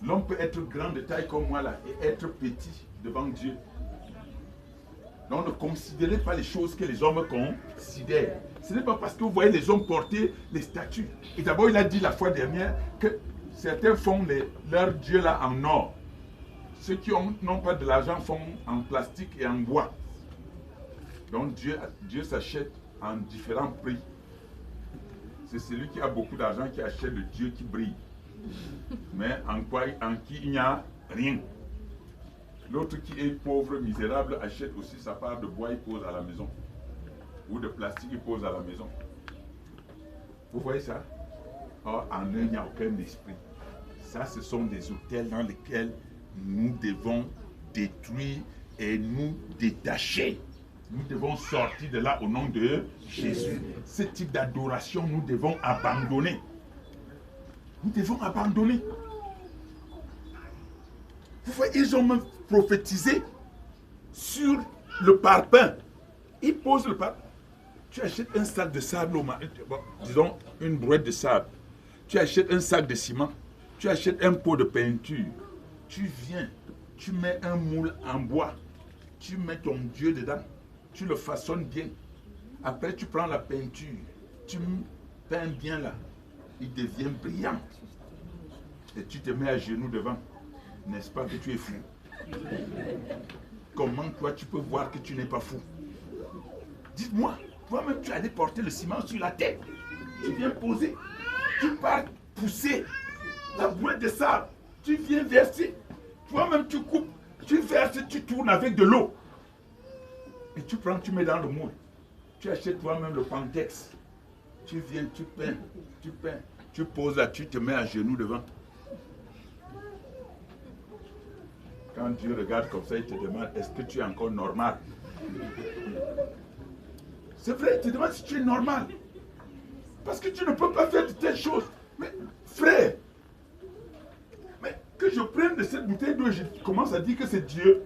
L'homme peut être grand de taille comme moi là et être petit devant Dieu. Donc ne considérez pas les choses que les hommes considèrent. Ce n'est pas parce que vous voyez les hommes porter les statues. Et d'abord il a dit la fois dernière que certains font leur Dieu là en or. Ceux qui n'ont pas de l'argent font en plastique et en bois. Donc Dieu s'achète en différents prix. C'est celui qui a beaucoup d'argent qui achète le Dieu qui brille. Mais en qui il n'y a rien. L'autre qui est pauvre, misérable, achète aussi sa part de bois, il pose à la maison. Ou de plastique, il pose à la maison. Vous voyez ça? Or, en eux, il n'y a aucun esprit. Ça, ce sont des hôtels dans lesquels nous devons détruire et nous détacher. Nous devons sortir de là au nom de Jésus. Ce type d'adoration, nous devons abandonner. Nous devons abandonner. Vous voyez, ils ont même prophétisé sur le parpaing. Ils posent le parpaing. Tu achètes un sac de sable, disons une brouette de sable. Tu achètes un sac de ciment. Tu achètes un pot de peinture. Tu viens, tu mets un moule en bois. Tu mets ton Dieu dedans. Tu le façonnes bien. Après, tu prends la peinture. Tu peins bien là. Il devient brillant. Et tu te mets à genoux devant. N'est-ce pas que tu es fou? Comment toi tu peux voir que tu n'es pas fou? Dites-moi, toi-même tu allais porter le ciment sur la tête. Tu viens poser. Tu pars pousser la bouette de sable. Tu viens verser. Toi-même tu coupes. Tu verses, tu tournes avec de l'eau. Et tu prends, tu mets dans le moule. Tu achètes toi-même le pantex. Tu viens, tu peins. Tu poses là, tu te mets à genoux devant. Quand Dieu regarde comme ça, il te demande, est-ce que tu es encore normal? C'est vrai, il te demande si tu es normal. Parce que tu ne peux pas faire de telles choses. Mais frère, mais que je prenne de cette bouteille d'eau, je commence à dire que c'est Dieu.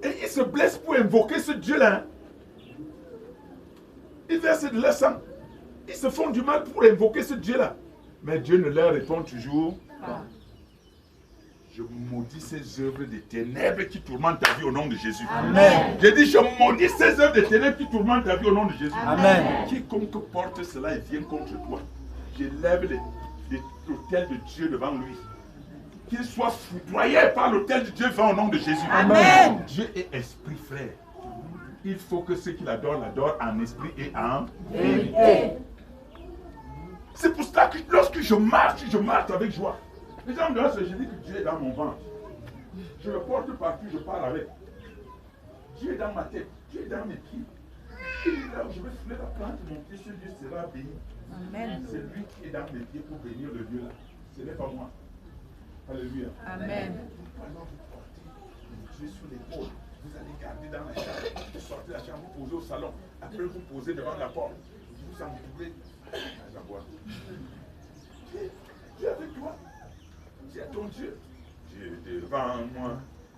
Et ils se blessent pour invoquer ce Dieu-là. Ils versent de leur sang. Ils se font du mal pour invoquer ce Dieu-là. Mais Dieu ne leur répond toujours pas. Je maudis ces œuvres de ténèbres qui tourmentent ta vie au nom de Jésus. Amen. Je dis, je maudis ces œuvres de ténèbres qui tourmentent ta vie au nom de Jésus. Amen. Quiconque porte cela et vient contre toi, je lève l'autel de Dieu devant lui. Qu'il soit foudroyé par l'autel de Dieu devant au nom de Jésus. Amen. Dieu est esprit, frère. Il faut que ceux qui l'adorent en esprit et en vérité. C'est pour cela que lorsque je marche avec joie. Les gens me disent, je dis que Dieu est dans mon ventre. Je le porte partout, je parle avec. Dieu est dans ma tête, Dieu est dans mes pieds. Il est là où je vais fouler la plante de mon pied, ce Dieu sera béni. Amen. C'est lui qui est dans mes pieds pour bénir le Dieu là. Ce n'est pas moi. Alléluia. Amen. Alors vous portez Dieu sur l'épaule. Vous allez garder dans la chambre. Vous sortez de la chambre, vous posez au salon. Après vous posez devant la porte. Vous entourez. Dieu est avec toi. Dieu est ton Dieu. Dieu devant moi,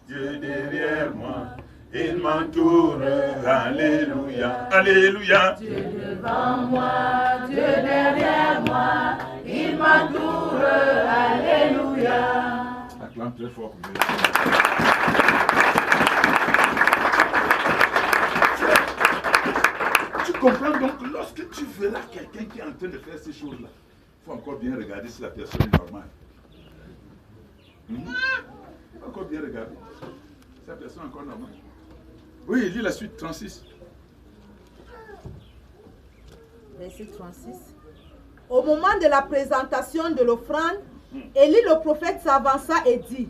Dieu derrière moi. Il m'entoure. Alléluia. Alléluia. Dieu devant moi, Dieu derrière moi, il m'entoure. Alléluia. Acclame très fort pour Dieu. Tu comprends donc, lorsque tu verras quelqu'un qui est en train de faire ces choses-là, il faut encore bien regarder si la personne est normale. Il faut encore bien regarder si la personne est encore normale. Oui, lis la suite, 36. Verset 36. Au moment de la présentation de l'offrande, Élie le prophète s'avança et dit,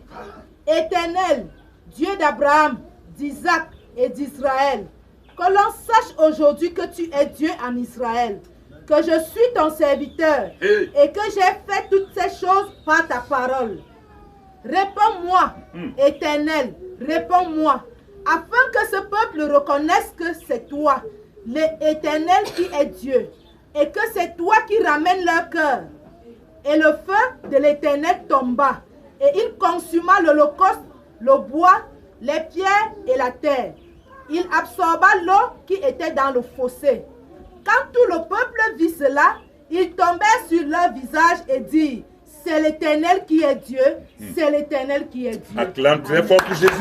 Éternel, Dieu d'Abraham, d'Isaac et d'Israël, que l'on sache aujourd'hui que tu es Dieu en Israël, que je suis ton serviteur et que j'ai fait toutes ces choses par ta parole. Réponds-moi, Éternel, réponds-moi, afin que ce peuple reconnaisse que c'est toi, l'Éternel qui est Dieu, et que c'est toi qui ramènes leur cœur. Et le feu de l'Éternel tomba, et il consuma l'holocauste, le bois, les pierres et la terre. Il absorba l'eau qui était dans le fossé. Quand tout le peuple vit cela, Ils tombèrent sur leur visage et dirent, c'est l'Éternel qui est Dieu, c'est l'Éternel qui est Dieu. Acclame très fort pour Jésus.